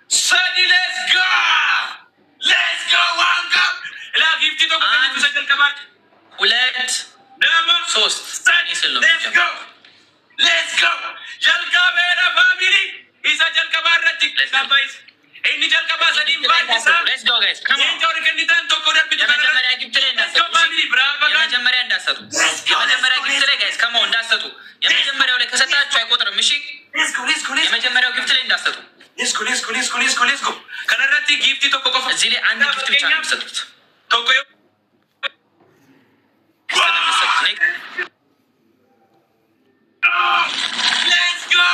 Sunny, let's go! Let's go, one cup! La gifti to ko kani tusajal kabar. Ulet. Nama. Sost. Sunny, let's go! Let's go! Jalka mera family. Isa jalka bar rati. Guys. Ini jalka bar sadim bar isa. Let's go guys. Come on. Ye jor kanitan to ko dar bitu. የመጀመሪያ ግብት ላይ እንዳሰጡ የመጀመሪያ እንዳሰጡ የመጀመሪያ ግብት ላይ ጋይስ ከመሆን እንዳሰጡ የመጀመሪያው ላይ ከሰጣችሁ አይቆጥርም። እሺ የመጀመሪያው ግብት ላይ እንዳሰጡ let's go ከነራቲ ጊፍቲ ቶኮ ኮፈ እዚህ ላይ አንድ ግፍት ብቻ ነው የሚሰጡት። ቶኮ let's go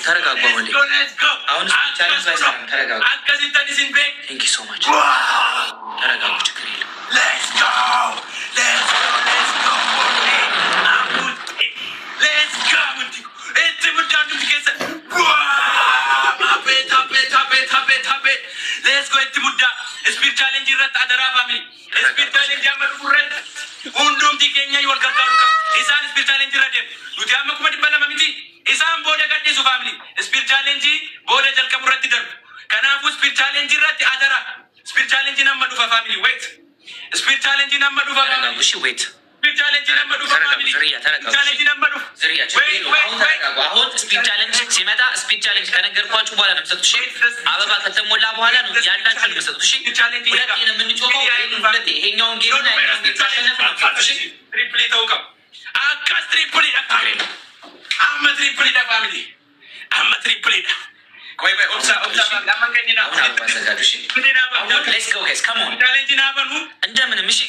ተረጋጉ። አሁን ቻሌንጅ ላይ ሰራ ተረጋጉ። ቴንክ ዩ ሶ ማች ተረጋጉ። ችግር የለም። let's go ሙዳኑ ትከሰ let's go ሙዳ ስፒሪት ቻሌንጅ ይረጣ አደራ ፋሚሊ ስፒሪት ቻሌንጅ ያመጡ ኩረት ሁንዱም ዲገኛ ይወልቀርጋሩ ኢሳን ስፒሪት ቻሌንጅ ረደ ሉቲያም ኩመድ በለማሚቲ ኢሳን ቦደ ገዲሱ ፋሚሊ ስፒሪት ቻሌንጅ ቦደ ጀልቀ ሙረት ይደርቡ ከናፉ ስፒሪት ቻሌንጅ ረጥ አደራ ስፒሪት ቻሌንጅ ነመዱ ፋሚሊ ዌት ስፒሪት ቻሌንጅ ነመዱ ፋሚሊ እሺ ዌት ስፒሪት ቻሌንጅ ነመዱ ፋሚሊ ተረጋጉ። ቻሌንጅ ነመዱ ዝርያ አሁን ስፒሪት ቻሌንጅ ሲመጣ ስፒሪት ቻሌንጅ ከነገርኳችሁ በኋላ ነው የምትሰጡት። እሺ አበባ ከተሞላ በኋላ ነው ያላችሁ የምትሰጡት። እሺ ሁለቴ ነው የምንጮኸው። ሁለቴ ይሄኛውን ጌም እና ይሄኛውን ጌም ካሸነፍ ነው። እሺ ትሪፕሊ ተውቀም አካስ ትሪፕሊ አመ ትሪፕሊ ፋሚሊ አመ ትሪፕሊ ቆይ ኦብሳ ለማንከኝና አበባ ዘጋጁ። እሺ ሌትስ ጎ ጋይስ ካም ኦን ቻሌንጅ ናበኑ እንደምንም እሺ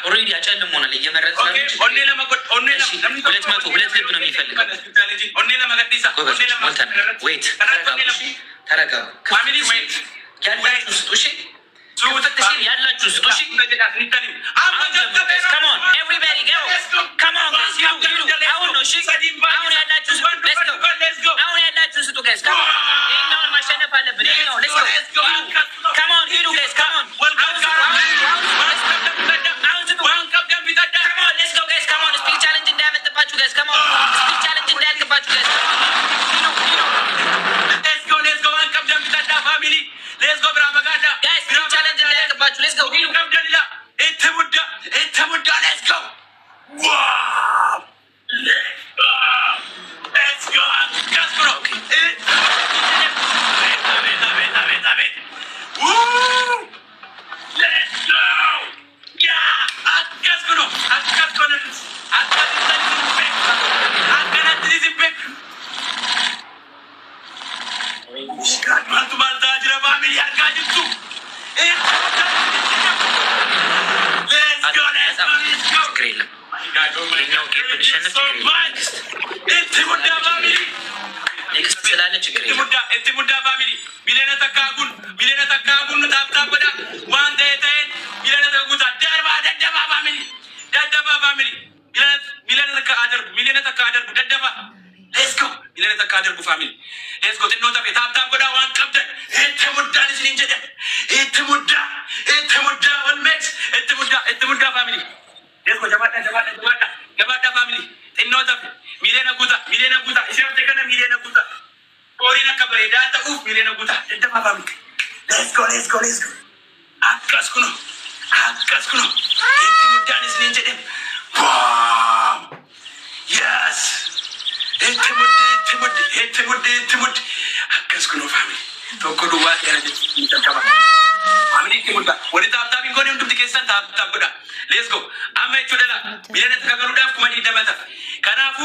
ኦሬዲ አጨልሞናል እየመረጠ ነው። ኦኔ ለማቆጥ ኦኔ ሁለት ልብ ነው የሚፈልገው። ኦኔ ለማቀዲሳ ኦኔ ለማቆጥ ዌት ተረጋጉ። ፋሚሊ ዌት ያላችሁ ስጡ። እሺ ያላችሁ ስጡ። እሺ come on everybody go come on guys you አሁን ነው እሺ አሁን ያላችሁ ስጡ። let's go አሁን ያላችሁ ስጡ guys come on ይሄኛውን ማሸነፍ አለብን። ይሄኛው let's go come on ሂዱ guys come on let's go guys come on speed challenge እንዳያመጣባችሁ guys come on speed challenge እንዳያልቅባችሁ guys let's go አንቀብ ደምታዳ ፋሚሊ let's go ብራ መጋዳ guys speed challenge እንዳያልቅባችሁ let's go ሂዱ ከብደላ እተሙዳ let's go wow let's go ካስብሮ let's go ሙዳ ፋሚሊ ሚለነ ተካጉን ታብታበዳ ዋን ደይተን ሚለነ ተጉታ ደደባ ፋሚሊ ሚለነ ተካደርጉ ደደባ let's go ሚለነ ተካደርጉ ፋሚሊ let's go ጥኖታ ታብታበዳ ዋን ቀብደ ሙዳ ልጅ እንጀደ ሙዳ ወልሜክስ ሙዳ ፋሚሊ let's go ጀባዳ ፋሚሊ ጥኖታ ሚለነ ጉታ ኢሸርተ ከነ ሚለነ ጉታ ኦሪና ከበሬ ዳታ ኡፍ ሚለነ ጉታ ደደባ ፋሚሊ let's go አካስኩ ነው ሙዳ ልጅ እንጀደ yes ሙድ አካስኩ ነው ፋሚሊ ቶኮዱ ዋት ያረጀ ተከባ ፋሚሊ ሙዳ ወደ ታብታቢ እንኮን እንዱም ዲኬሰን ታብታብዳ let's go አማይቹ ደላ ሚለነ ተከገሩ ዳፍ ኩመዲ ደመታ ከናፉ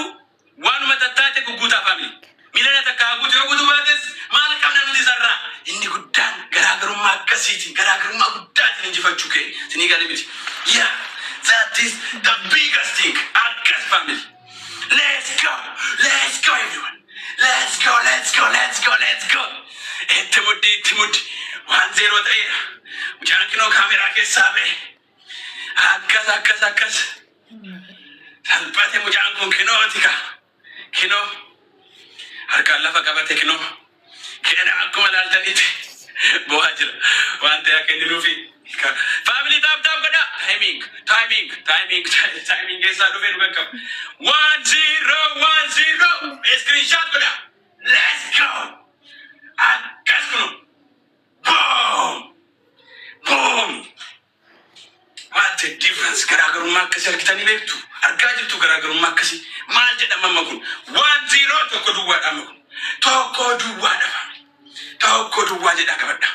ዋኑ መተታተ ጉጉታ ፋሚሊ ሚለነ ተካጉት የጉቱ ባደስ ማልቀም ነው እንዲሰራ እንዲ ጉዳን ገራገሩማ ገራገሩማ ጉዳት እንጂፈቹ ከ ስኒ ጋለሚት yeah that is the biggest thing አካስ ፋሚሊ let's go everyone let's go እትሙድ 103 ሙጫንኪኖ ካሜራ ከሳበ አካስ ሰልፓቴ ሙጫንኩን ኪኖ harkaan lafa qabate كنا أكو ملال تانيت بواجر وانت يا كني لوفي family tap tap كذا timing كيسا لوفي نبكم 1-0 screenshot كذا let's go أكسكنو boom what a difference garaagarummaa akkasii argitanii beektu argaa jirtu garaagarummaa akkasii maal jedhama amma kun 1-0 tokko duwwaadha amma kun tokko duwwaadha family tokko duwwaa jedhaa qabadha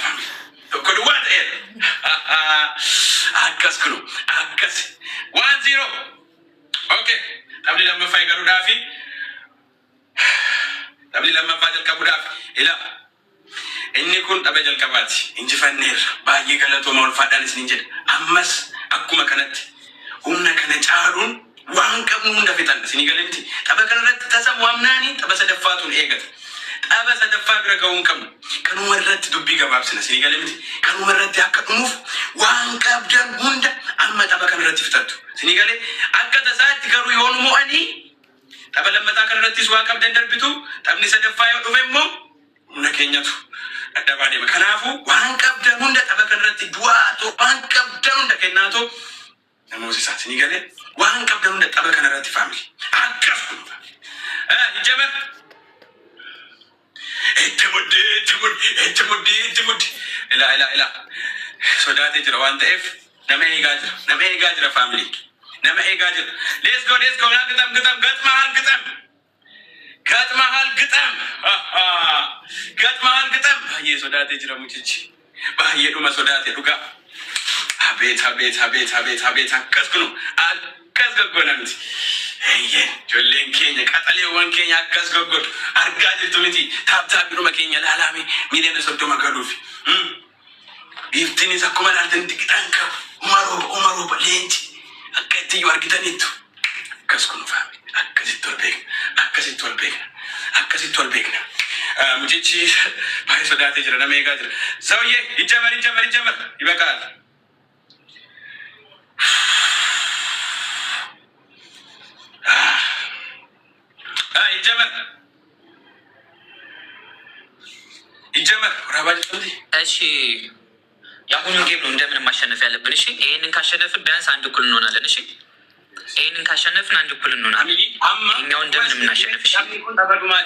family tokko duwwaa ta'eera akkas kunu akkas 1-0 okay taphni lammaffaa eegaluudhaafi taphni lammaffaa jalqabuudhaaf ilaa inni kun tapha jalqabaati injifanneerra baay'ee galatooma ulfaadhaan isin jedha ammas akkuma kanatti humna kana caaluun waan qabnu hunda fixan isin galemti tapha kanarratti tasamu amnaanii tapha sadaffaatuun eegata tapha sadaffaa bira ga'uun qabnu kanuma irratti dubbii gabaabsina isin galemti kanuma irratti akka dhumuuf waan qabdan hunda amma tapha kanarratti fixattu isin galee akka tasaatti garuu yoon mo'anii tapha lammataa kanarrattis waa qabdan darbitu taphni sadaffaa yoo dhufe immoo humna keenyatu adabaa deema kanaafu waan qabdan hunda tapha kanarratti du'aato waan qabdan hunda kennaato namoota isaa isin galee waan qabdan hunda tapha kanarratti family akkas kun jabar itti muddi ila sodaatee jira waan ta'eef nama eegaa jira family nama eegaa jira let's go gixam ገጥመሃል ግጠም ባየ ሶዳቴ ጅራ ሙጭጭ ባየ ዱመ ሶዳቴ ዱጋ አቤት አከስኩ ነው አከስገጎናምቲ እየ ጆሌን ኬኛ ቀጠሌ ወንኬኛ አከስገጎድ አርጋ ጅርቱ ምቲ ታብታብ ዱመ ኬኛ ላላሜ ሚሊዮን ሰብቶ መገዱፍ ኢፍቲኒ ሰኩመ ዳርተን ዲቅጣንከ ኡመሮ በሌንቺ አከትዩ አርጊተኒቱ አከስኩ ነው ፋሚ akkasitti wal beekna mucichi baay'ee sodaatee jira nama eegaa jira sawye ijamar ibaqaal ijamar ወራባጅ ቶቲ እሺ ያሁኑን ጌም ነው እንደምን ማሸነፍ ያለብን እሺ ይሄንን ካሸነፍን ቢያንስ አንድ እኩል እንሆናለን እሺ ይሄንን ካሸነፍን አንድ እኩል እንሆናለን እኛው እንደምን እናሸንፍ እሺ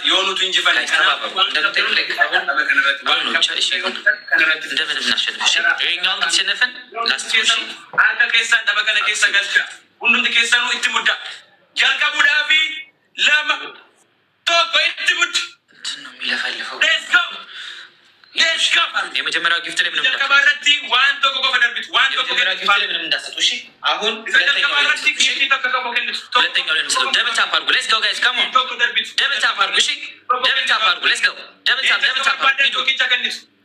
የሆኑት እንጂ ፈለክ እንደምን እናሸንፍ እሺ ይሄኛውን ካሸነፍን ላስቲሽ አንተ ከሰን ተበከነ ከሰ ገልጫ ሁሉም ከሰኑ እትሙዳ ያልቀቡዳፊ ለማ ቶኮ እትሙድ ነው የሚለፈልፈው let's go የመጀመሪያው ጊፍት ላይ ምንም ተከባረቲ ዋን ቶኮ ኮፈደርቢት ዋን ቶኮ ጊፍት ላይ ምንም እንዳሰጡ እሺ አሁን ሁለተኛው ላይ ነው ደብል ታፕ አድርጉ let's go guys come on ደብል ታፕ አድርጉ እሺ ደብል ታፕ አድርጉ let's go ደብል ታፕ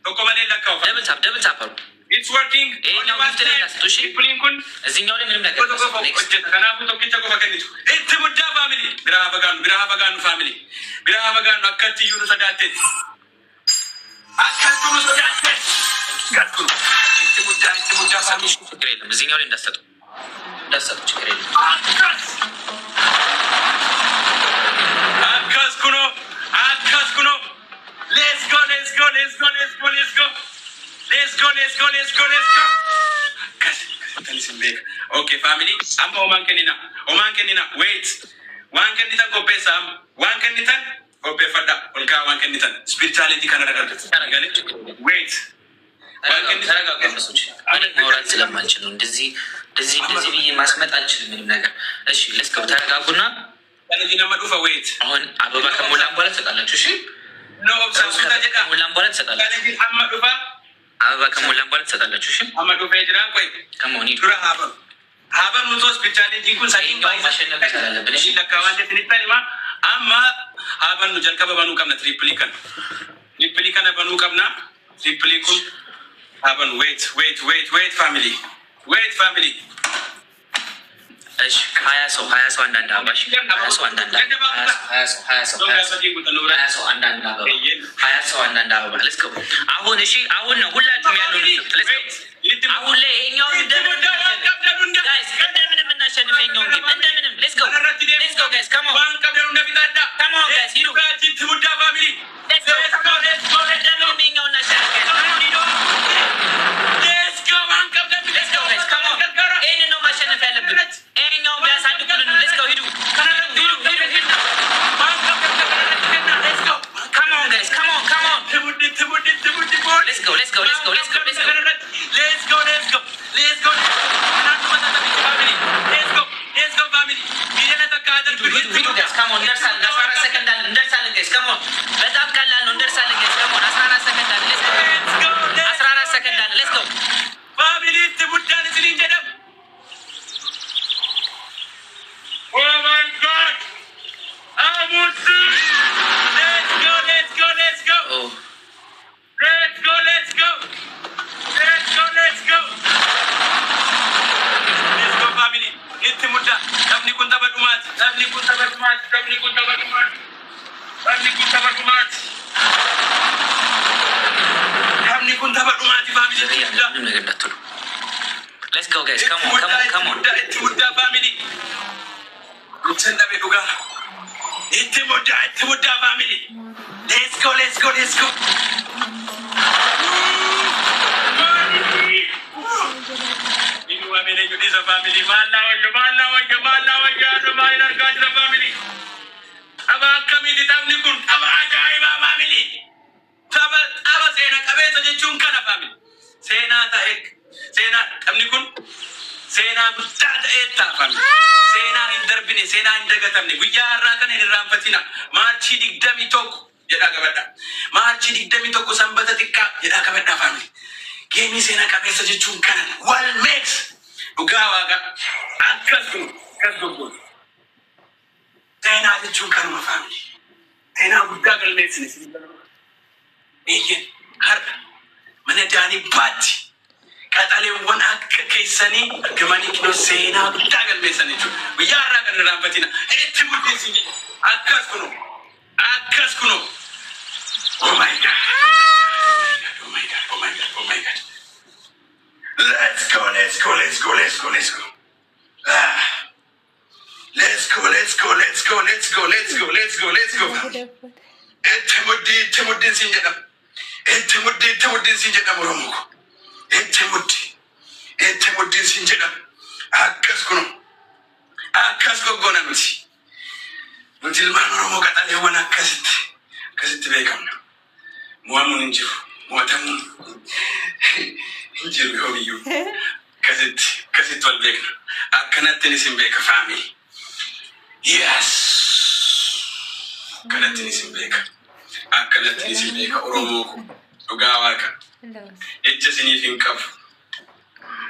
ቶኮ ማለላ ካው ደብል ታፕ አድርጉ it's working ይሄኛው ጊፍት ላይ እንዳሰጡ እሺ ፕሊንኩን እዚህኛው ላይ ምንም ነገር ከናቡ ቶኪቻ ኮፈከኒቱ እትሙዳ ፋሚሊ ብራሃበጋኑ ፋሚሊ ብራሃበጋኑ አከትዩ ነው ሰዳቴ አከቱኑ ሶዳቴ ጋቱኑ እትሙዳ ፋሚሊ ችግር የለም እዚህኛው ላይ እንዳሰጡ ችግር የለም አከስኩኖ let's go okay family amma oman kenina wait wan kenitan ko pesa wan kenitan ko pe fada olka wan kenitan spirituality kana daga wait wan kenitan ተረጋጋ መስሎኝ እኔ ማውራት ስለማንችል ነው እንደዚህ ብዬ ማስመጣ አንችልም ምንም ነገር እሺ let's go ተረጋጉና ለዲና መዱፋ wait አሁን አበባ ከሞላን በኋላ ትሰጣላችሁ እሺ no obsession ታጀካ ከሞላን በኋላ ትሰጣላችሁ ለዲና አማዱፋ አበባ ከሞላን በኋላ ትሰጣላችሁ እሺ አማዱፋ ይጅራ ቆይ ከሞኒ ዱራ ሀበን ሙቶ ስፔሻሊቲ ኩን ሳይን ማሸነፍ ይቻላል እሺ ለካዋንደ ትንታኒማ አማ ሀበን ጀልቀበ በኑ ቀምና ትሪፕሊከን በኑ ቀምና ትሪፕሊኩን ሀበን wait family እሺ 20 ሰው አንዳንድ አባሽ 20 ሰው አንዳንድ አበባ let's go አሁን እሺ አሁን ነው ሁላችሁም ያለው let's go አሁን ላይ ይሄኛው guys እንደምንም እናሸንፍ ይሄኛው እንደምንም let's go guys come on guys ሂዱ Let's go, guys. Come on. It's Muda family. Send them to go. It's Muda family. Let's go. You is a family. Family. Aba kami di tabni kun. Aba ajaiba family. Aba sena kabeza jechun kana family. Sena ta ek. Sena tabni kun. Sena guddaa ta'eetta family. Sena hin darbine. Sena hin dagatamne. Guyyaa har'aa kana hin irraanfatina. Maarchii 21 jedhaa qabadha. Maarchii 21 sanbata xiqqaa jedhaa qabadha family. Geemii sena qabeessa jechuun kana. Wal makes. Dhugaa waaqa. Akkas goggoon. Sena jechuun kanuma family. Sena guddaa galmeessine. Eeyyee har'a mana daanii baatti. Qaxaleewwan akka keessanii argamanii kinoo seenaa guddaa galmeessan jechuudha. Guyyaa har'aa kan irraanfatina. Itti murteessin jedhe. Akkas kunoo. Oh my God. Let's go. Let's go. Itti muddin siin jedhama. Itti muddin siin jedhama Oromoo ko. Itti muddin siin jedhama. Akkas goggoona nuti. Nuti ilmaan Oromoo qaxaleewwan akkasitti beekamna. Mo'amuun hin jiru. Mo'atamuun hin jiru yoomiyyuu. Akkasitti wal beekna. Akkanattiin isin beeka family. Yes. Akkanattiin isin beeka Oromoo ko. Dhugaa waaqa. Jecha isiniif hin qabu.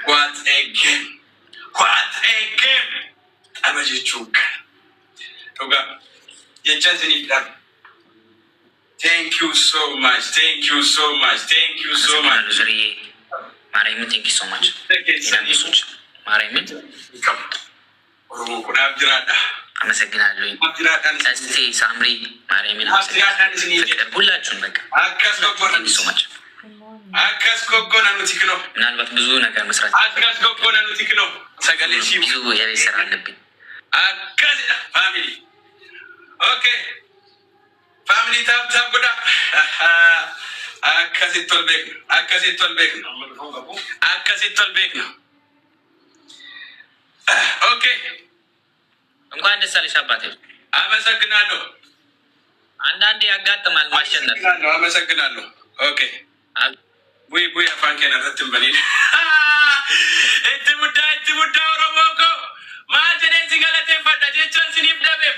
What a game. Tapha jechuun kana. Dhugaa. Jecha isiniif dhabu. Thank you so much. Thank you so much. Oromoo kun abdiraadha. አመሰግናለሁ። እስቲ ሳምሪ ማርያምን ሁላችሁም በቃ አካስ ጎጎና ኑቲክኖ ምናልባት ብዙ ነገር መስራት አካስ ጎጎና ኑቲክኖ ሰገሌሺ ብዙ የቤት ስራ አለብኝ። አካስ ፋሚሊ ኦኬ ፋሚሊ ታብ ጉዳ አካስ ይተልቤክ ነው ኦኬ እንኳን ደስ አለሽ አባቴ። አመሰግናለሁ። አንዳንዴ ያጋጥማል ማሸነፍ። አመሰግናለሁ። ኦኬ ቡይ አፋንከና ፈትምበኒ እት ሙዳ ኦሮሞ ኮ ማጀኔ ሲገለቴ ፈዳ ጀቻን ሲኒፍ ደበም